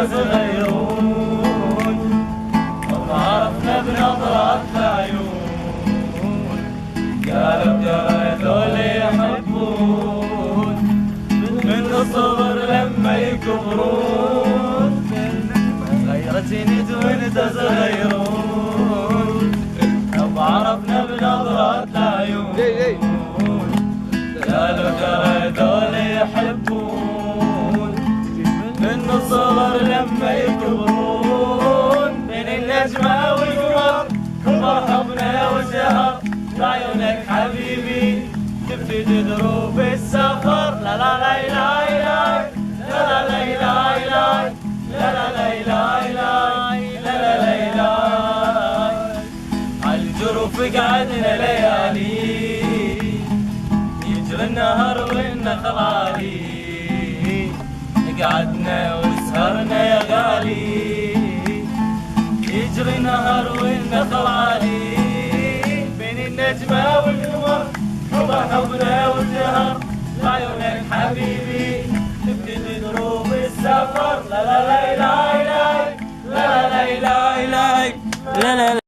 صغيرون، وعرفنا بنظرات العيون، قالوا ترى هذول يحبون من الصغر لما يكبرون. غيرتني وانت صغيرون، وعرفنا بنظرات العيون، قالوا ترى هذول يحبون من الصغر لما يكبرون. بين النجمة والقمر فرحبنا وسهر بعيونك حبيبي تفيد دروب السفر. لا لا لا لا لا لا لا لا لا لا لا لا لا لا. عالجروف قعدنا ليالي يجري النهر والنخل عالي، قعدنا وسهرنا يا غالي يجري نهر والنخل عالي. بين النجمة والقمر وضحبنا وسهر بعيونك حبيبي تبكي دروب السفر. لا لا لا لا لا لا لا لا لا لا لا.